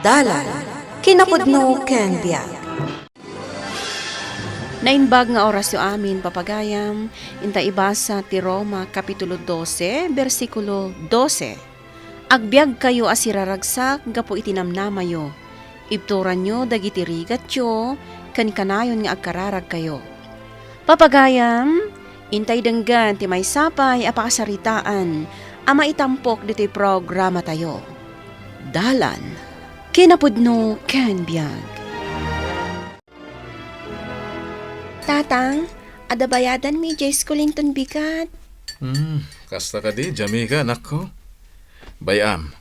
Dalan, kinapudno ken biag. Nainbag nga oras yo amin papagayam, inta ibasa ti Roma Kapitulo 12, versikulo 12. Agbiag kayo asiraragsak, gapo itinamnamayo. Ibturan nyo dagiti rigat yo, kanikanayon nga agkararag kayo. Papagayam, intay denggan ti may sapay apakasaritaan, ama itampok dito'y programa tayo. Dalan, kinapudno ken biag. Tatang, adabayadan mi Jay Skulington bigat. Kasta ka di, Jamaica, anak ko. Bayam,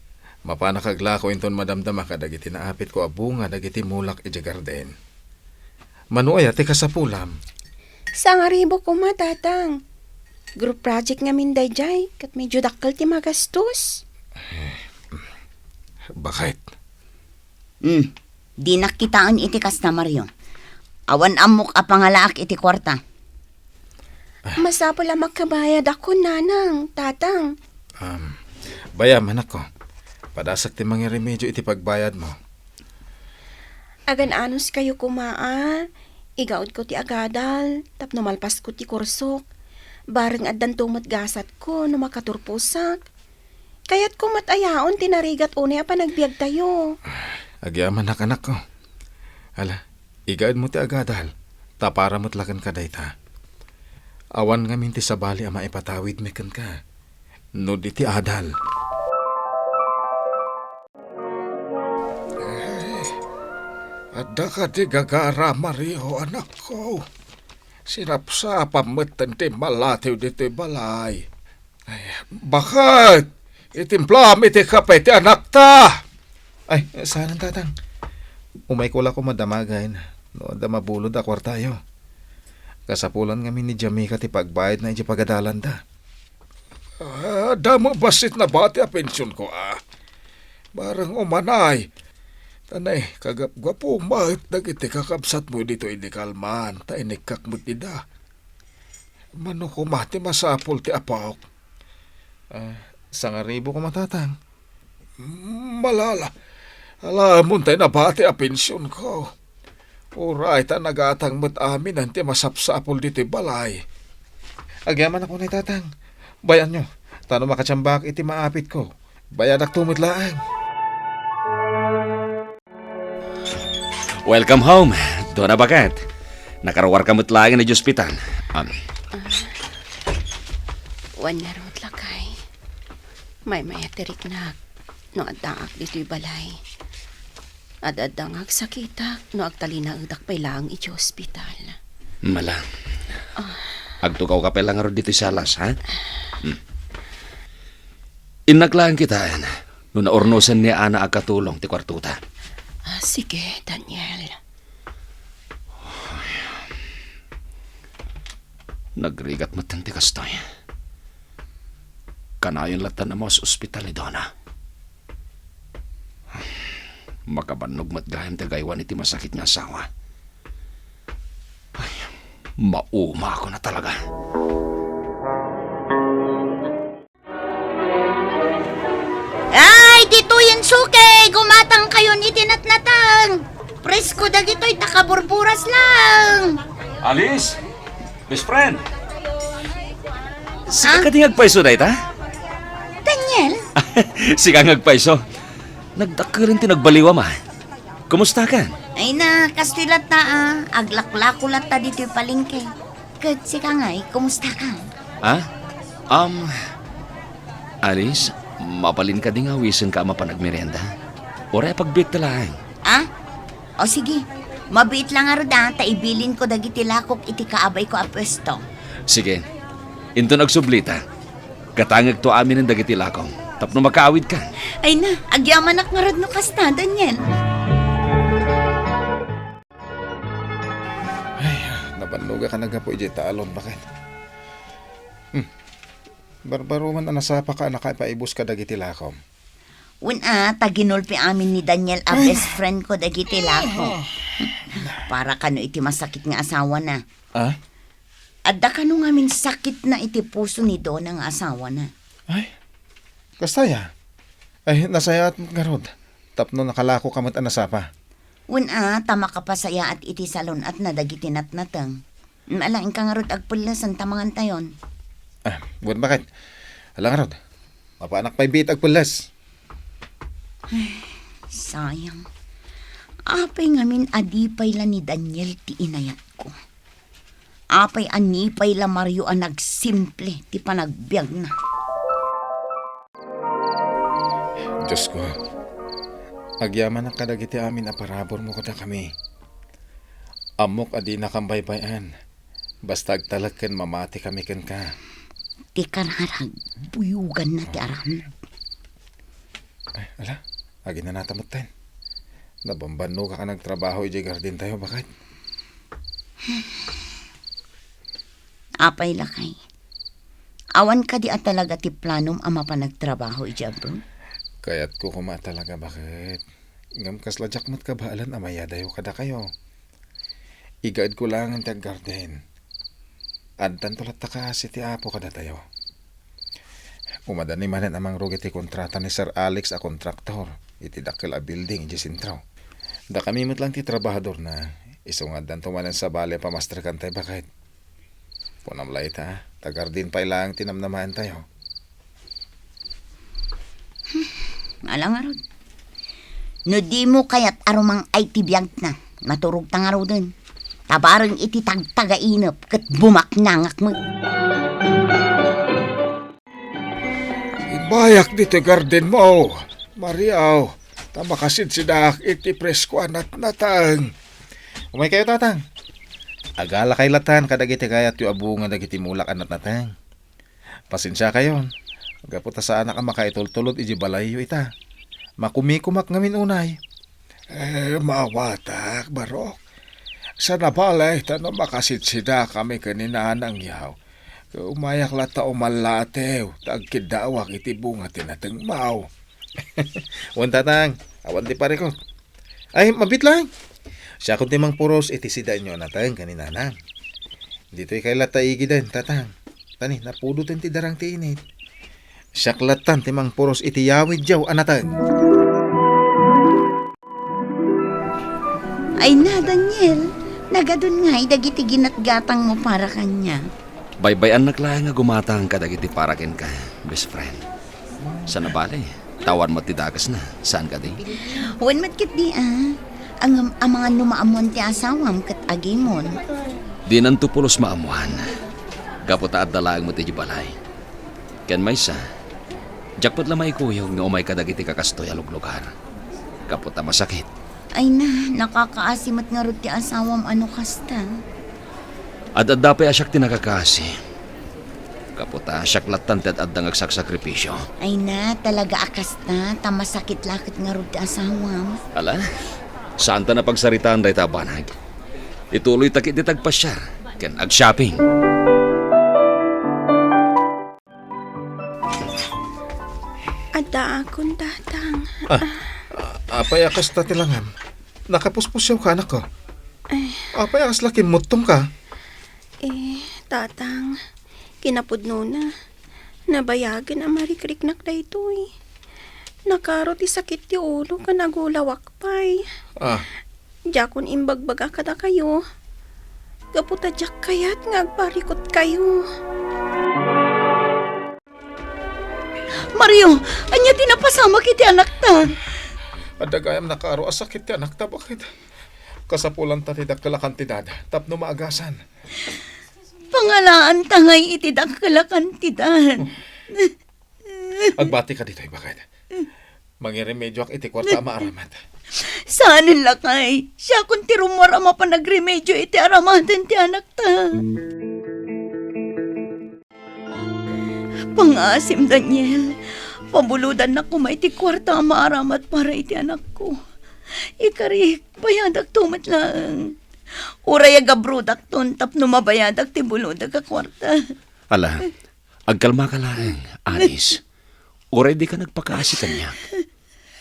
mapanakagla ko inton madamdama ka dagiti naapit ko abunga dagiti mulak iti garden. Manuaya, ti kasapulam. Sa nga ribo ko tatang. Group project nga minday jay, kat medyo dakkel ti magastos. Bakit? Di nakitaan iti kasta Mario. Awan amok a pangalaak iti kwarta. Masapol ang magkabayad ako, nanang, tatang. Bayam, anak ko. Padasak ti mga remedyo iti pagbayad mo. Agan anos kayo kumaa. Igaod ko ti agadal, tapno malpas ko ti kursok. Bareng addan tumat gasat ko no makaturpusak. Kaya't kumatayaon tinarigat unay pa nagbiag tayo. Agyaman anak ko. Hala, igaad mo ti agadal. Tapara mo't lakan ka dayta. Awan nga minti sa bali ama ipatawid mekan ka. No di ti adal. Adda ka di gagara, Mario, anak ko. Sinapsapam mo't ti malatiw dito'y balay. Ay, bakit? Itimplam iti kapay ti anak ta. Ay, saan tatang? Umay ko ko madamagay na. No, damabulod akwar tayo. Kasapulan kami ni Jamaica ti pagbayad na iti pagadalan da. Damo basit na bati a pensyon ko Barang umanay. Tanay, kagapgwapo mahit dagiti kakabsat mo dito hindi kalman. Ta inikak mo ti da. Mano ko mati masapol ti apawak. Sangaribo ko matatang. Malala. Alamon tayo na bati a pensyon ko. Uray ta nagatang mo't amin ang ti masapsapol dito balay. Agyaman ako na tatang. Bayan nyo. Tano makatsambak iti maapit ko. Bayan ak tumutlaan. Welcome home, Dona Bagat. Nakarawar ka mo't lagi na ospital. Wan na rot lakay. May atirik na. No addaak dito'y balay. Adadangag sakita. No agtalina udak pay lang iti ospital. Malang. Agtukaw ka pa lang aro dito sa alas, ha? Inaglaan kita, no naornosan niya ana agkatulong ti kwartuta. Sige, Daniel. Nagrigat mo tanti kastoy. Kanayon latan na mo sa ospital ni Donna. Makabanog mat gahim tagaywan iti masakit nga asawa. Ay, mauma ako na talaga. Ay, dito yan suke! Gumatang kayo ni tinatnatang! Presko dagito'y takaburburas lang! Alice! Best friend! Sika ka di ngagpaiso na ita? Daniel? Sika ngagpaiso. Nagdakarin tinagbaliwa ma. Kumusta ka? Ay na, kastilat na aglaklakulat ta dito'y palingke. Kat sika nga'y, kumusta ka? Alice, mapalin ka di nga wisin ka mapanagmerienda. Oray pagbit talahay. O sige, mabiit lang arda, taibilin ko dagiti lakok iti kaabay ko a pwesto. Sige, into nagsublita. Katangag to amin ang dagiti lakong. Tapno makaawid ka. Ay na, agyaman ak nga no kasta, Daniel. Ay, nabanluga ka nagapo iti talon. Bakit? Barbaro man anasapa ka nakapaibos ka dagiti lakom. Taginulpi amin ni Daniel a best friend ko dagiti lako. Para kano iti masakit nga asawa na. Adda kano ngamin sakit na iti puso ni Donna nga asawa na. Ay, kastaya. Ay, nasayat nga rod. Tapno nakalako kamot anasapa. Una, tama ka pa saya at iti salon at nadagiti natnatang. Malaing ka nga rod agpulasan tamangan tayon. Buwan bakit? Alang nga rod. Mapaanak pa'y bit agpulas. Sayang. Apay ngamin adipay la ni Daniel ti inayat ko. Apay anipay la Mario ang nagsimple ti panagbiag na. Diyos ko. Agyaman ang kadagiti amin aparabor mo kada kami. Amok adi nakambaybayan. Basta agtalagkan mamati kami kan ka. Ti karharag, buyugan na ti aram. Ay, ala. Agi na natamot tayo. Nabambano ka nagtrabaho iji garden tayo. Bakit? Apay lakay. Awan ka di at talaga ti planom ama pa nagtrabaho ijabro. Kaya't ko kuma talaga. Bakit? Ngam kasladyak mat kabalan amaya dayo kada kayo. Igaad ko lang ang tag-garden. Adtan tulat ta ka si ti apo kada tayo. Umadani manan amang rugi ti kontrata ni Sir Alex a kontraktor. Iti dakil a building iti sintraw. Da kami lang ti trabahador na isungad dan tumanan sa bale pamaster kan tayo. Bakit? Punamlay ta. Tag-garden pa ilang tinamnamahan tayo. Alang nga rod. No di mo kaya't arumang ay tibiyag na. Maturog ta nga rod dun. Tabarang iti tagtagainap kat bumaknangak mo. Ibayak dito garden mo. Mariaw, tamakasid sidak iti presko anat natang. Umay kayo tatang. Agala kay latan kadagiti kayat yu abungan dagiti mulak anat natang. Pasensya kayon. Gaputa sa anak ang makaitultulot iji balay yu ita. Makumikumak ngamin unay. Mawatak, Barok. Sa nabalay, tanong makasidsida kami kanina ng yaw. Umayak lata umalatew, tagkidawak iti bunga tinatang mau. Wan tatang, awan di pare ko. Ay, mabit lang. Siya kung timang puros iti sida nyo natang kanina na. Dito'y kay lata igidan, tatang. Tani, napudutin ti darang ti init. Siya klatan timang puros iti yawid jaw anatang. Ay na, Daniel. Nagadun nga, dagiti ginatgatang mo para kanya. Baybayan naklaan nga gumatang kadagiti parakin ka, best friend. Sa nabali, tawan mo ti dagas na. Saan ka di? Huwag matkit di ang mga numaamon ti asawam kat agimon. Di nanto pulos maamuhan. Gaputa at dalaang mo ti balay. Ken may sa, jakpat lamay kuyog nga umay kadagiti kakastoy aluglugar. Gaputa masakit. Ay na, nakakaasimat nga rod ti asawam ano kasta. At dapay asyak tinakakasi. Kaputa asyak latan ti adang agsaksakripisyo. Ay na, talaga akas na, tamasakit lakit nga rod ti asawam. Ala, saan ta na pagsaritaan day tabanag? Ituloy takit di tagpasyar. Ken ag-shopping. Ada akong tatang. Apay akas tatilangan. Nakapuspusyaw ka anak ko. Apay akas lakin mutong ka. Tatang, kinapudno na. Nabayagan ang marikriknak na ito eh. Nakaro ti sakit ti ulo ka nagulawak pa'y. Jakon imbagbaga kada kayo. Gaputa jak kayat nga agparikot kayo. Mario, anya tinapasama kiti anak ta. Adagayam nakaro asakit ti anak ta. Bakit? Kasapulan ta ti dakala kantidad. Tapno maagasan. Pangalaan tangay iti dakala kantidad. Agbati ka dito, bakit? Mangiremedyo ak iti kwarta maaramat. Saan lakay? Siya kung tirumara mapanagrimedyo iti aramatin ti anak ta. Pangasim, Daniel. Pabuludan na ko may ti kwarta maaramat para iti anak ko. Ikari, bayadag tumat lang. Uray agabrudak ton tapno mabayadag ti buludag ka kwarta. Ala, agkalma ka lang, Anis. Uray di ka nagpakaasi kanya.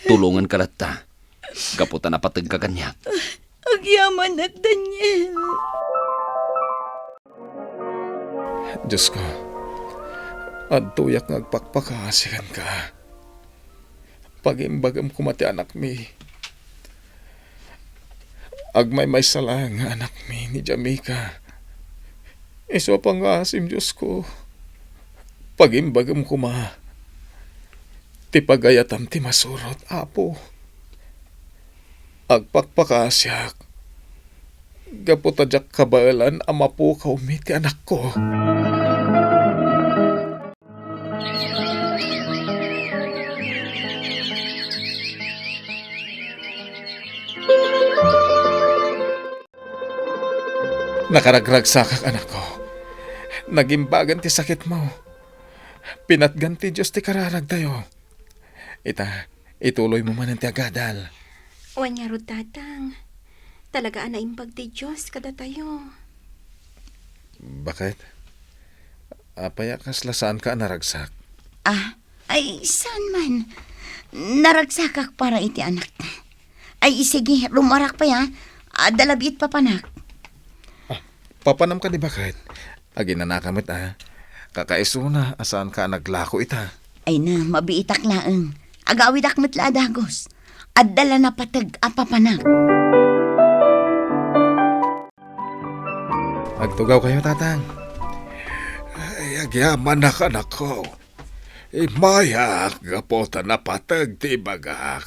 Tulungan ka latta. Kaputa na patag ka kanya. Agyaman at Daniel. Diyos ko, at tuyak ngagpakpakasikan ka. Pagimbagam kumati anak mi. Agmay may sala nga anak mi ni Jamaica. Iso pa nga asim Diyos ko. Pagimbagam kuma. Ti pagayatam ti masurot, apo. Agpakpakasyak. Gaputadyak kabalan ama po kaumi ti anak ko. Nakaragragsak ang anak ko. Nagimbagan ti sakit mo. Pinatgan ti Diyos ti kararag tayo. Ituloy mo man ang ti agadal. Wanya ro tatang. Talaga anaimbag ti Diyos kada tayo. Bakit? Apaya kasla saan ka naragsak? Ay, saan man? Naragsakak para iti anak na. Ay, sige, rumarak pa ya. Dalabit pa panak. Papanam ka di bakit? Aginanakamit Kakaiso na asaan ka naglako ita. Ay na, mabiitak laeng. Agawidak matla dagos. Adala na patag apapanak. Agtugaw kayo, tatang. Ay, agyaman na ka na ko. Imayak, gapota na patag ti bagak.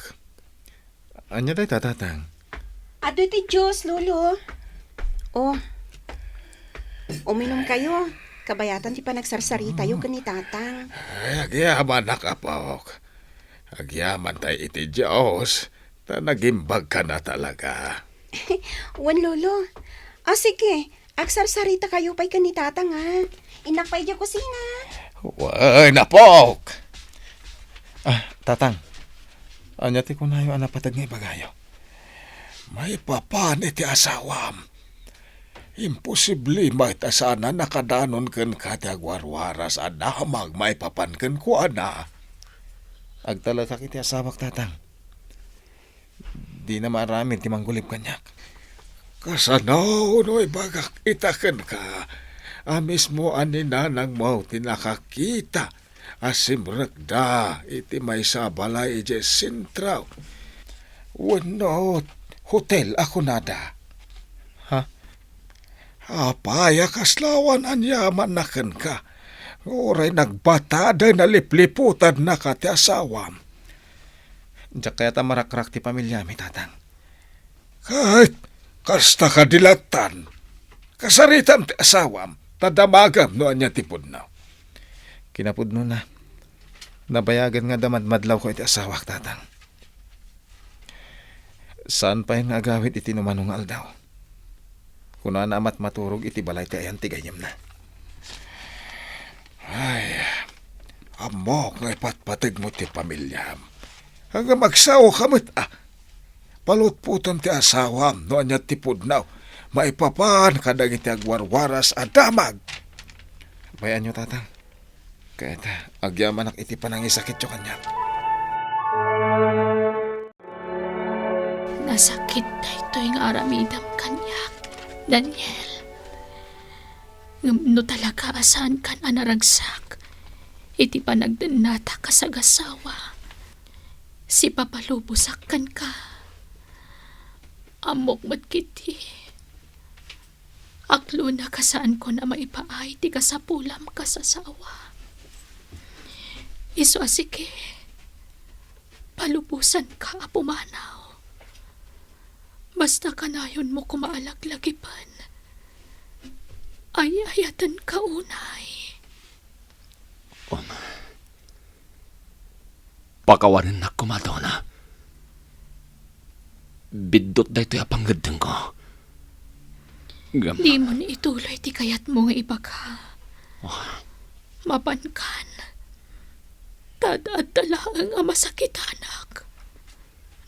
Anya day, tatang? Ado ti Diyos, lolo. Oh, uminom kayo. Kabayatan ti panagsarsarita tayo kani tatang. Ay, agyaman na kapok. Agyaman tayo iti Diyos. Ta nagimbag ka na talaga. Wan lolo. Sige. Agsarsarita kayo pa'y kani tatang Inakpay di kusina. Way, napok! Tatang. Anya ti kunayo anapatag nga ibagayo. May papan iti asawam. Imposible may tasana nakadanon ken katagwarwaras adamag may papan ken kuana. Agtalakak iti asawak, tatang. Di na maraming ti manggulib kanyak. Kasanaw no'y bagak itaken ka. Amis mo aninanang mo tinakakita. Asimrekda iti may sabalay ije sintraw. Wenot, hotel ako nada. Apaya kaslawan anyaman naken ka. Oray nagbatada na lipliputan na ka ti asawam. Diyak kaya ta marakrak ti pamilya mi, tatang. Kahit kasta ka dilatan. Kasaritam ti asawam. Tadamagam no anya ti pudnaw. Kinapudno na. Nabayagan nga damadmadlaw ko iti asawak, tatang. Saan pa yung agawit iti numanong aldaw? Kuna na amat maturog iti balay ti ayan tigayam na. Ay, amok nga ipatpatig mo ti pamilyam. Hanggang magsawa kamot palutputan ti asawam no anya ti pudnaw. Maipapan kadag iti agwarwaras adamag. Bayan nyo, tatang. Kahit agyaman ak iti panangisakit yo kanya. Nasakit na ito yung aramidam kanyak, Daniel. No talaga asan kan anaragsak, iti panagdanata kasagasawa. Si papalubusakan ka. Amok matkiti. Aklo na kasaan ko na maipaay ti kasapulam kasasawa. Iso asike, palubusan ka apumanaw. Basta kanayon mo kumaalaglagipan, ay ayatan ka unay. Pakawanin na kumadona. Bidot da ito'y apanggadang ko. Di mo ni ituloy ti kayat mo nga ibaga. Mapankan. Tadaad talaang ang masakit anak.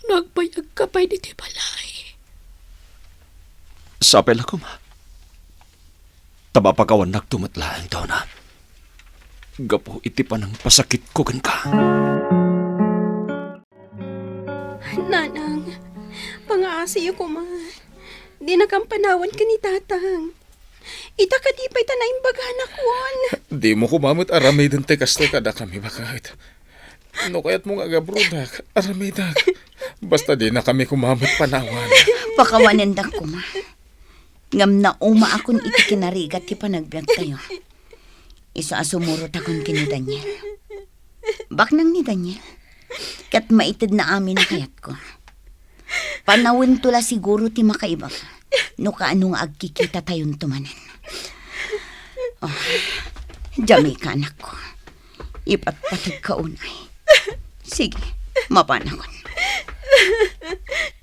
Nagbayag ka pa'y di ti balay. Sapel ako, ma. Tabapakawan nagtumatlaan daw na. Gapo iti pa ng pasakit ko kan ka. Nanang, pangaasiyo ko Di na kang panawan ka ni tatang. Ita ka di pa'y tanaimbaganak won. Di mo kumamot aramidin te kasto kada kami bakit. No kaya't mo nga gabrudak, aramidak. Basta di na kami kumamot panawan. Pakawanindak ko, ma. Ngam na uma akon iti kinarigat ti panagbiag tayo. Isa asumurot akon kini Daniel. Baknang ni Daniel. Kat maitid na amin na kayat ko. Panawin tula siguro ti makaiba. No kaanong agkikita tayon tumanan. Oh, jami ka anak ko. Ipatpatid ka unay. Sige, mapanakon.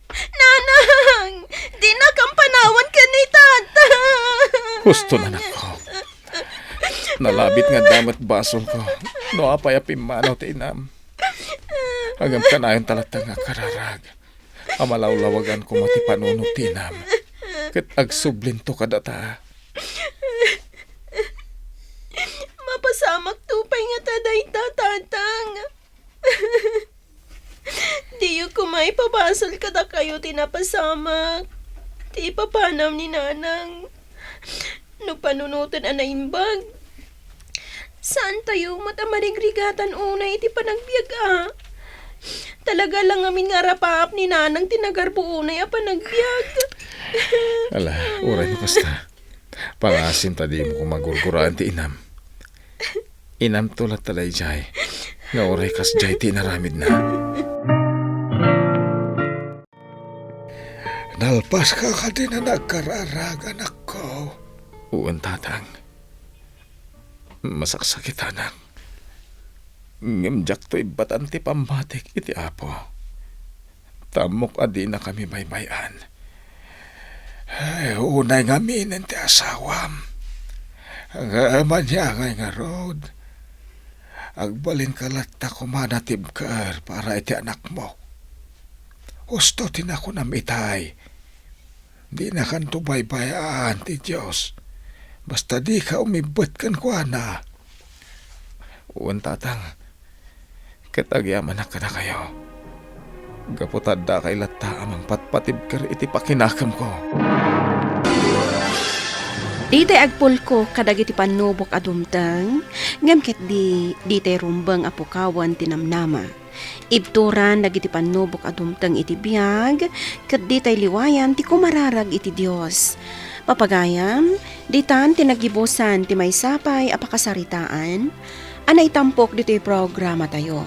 Nanang! Di na kang panawan ka ni tata! Gusto na nako. Nalabit nga damat basong ko. No apay apimanaw ti inam. Hanggang kanayon talatang nga kararag. Amalawlawagan ko mati panunot ti inam. Kat agsublin to kadata. Mapasamak tupay nga taday tatang. Di yung kumay pabasal kada kayo tinapasamak. Di papanam ni nanang. No panunutan anaimbag. Saan tayo matamarig-rigatan unay iti panagbiag Talaga lang amin nga rapap ni nanang tinagarbo unay a panagbiag. Ala, uray mo kasta. Pangasim tadi mo kung magurguraan ti inam. Inam tulat talay jay. Nga uray kas jay ti naramid na. Nalpas ka ka din na nagkararag, anak ko. Uwan tatang. Masaksakit anak. Ngimjak to'y batan ti pambatik iti apo. Tamok adi na kami baybayan. Ay, unay nga minin ti asawam. Ang aman niya nga road. Agbalin kalat na kumanatibkar para iti anak mo. Gusto tin ako namitay. Di na kanto baybayan ti Diyos. Basta di ka umibot kan kwa na. Uwan tatang. Katagyaman na ka na kayo. Gaputad da kay lata amang patpatibkar iti pakinakam ko. Ditay agpulko kadag iti panubok adumtang, ngam ket ditay rumbang apukawan tinamnama. Ibturan dagiti panubok adumtang iti biag, ket ditay liwayan ti kumararag iti Dios. Papagayam, ditan tinagibusan ti maysapay apakasaritaan, anay tampok dito'y programa tayo.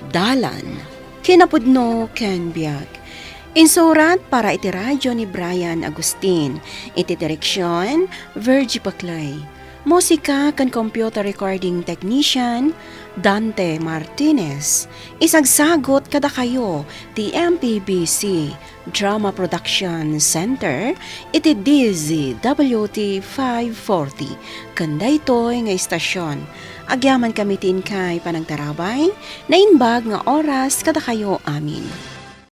Dalan, kinapudno ken biag. Insurat para iti radyo ni Brian Agustin. Iti direksyon, Virgie Paclay. Musika kan computer recording technician, Dante Martinez. Isagsagot kada kayo, ti MPBC Drama Production Center, iti DZWT 540. Kanday to'y nga istasyon. Agyaman kami tin kay panagtarabay, na inbag nga oras kada kayo amin.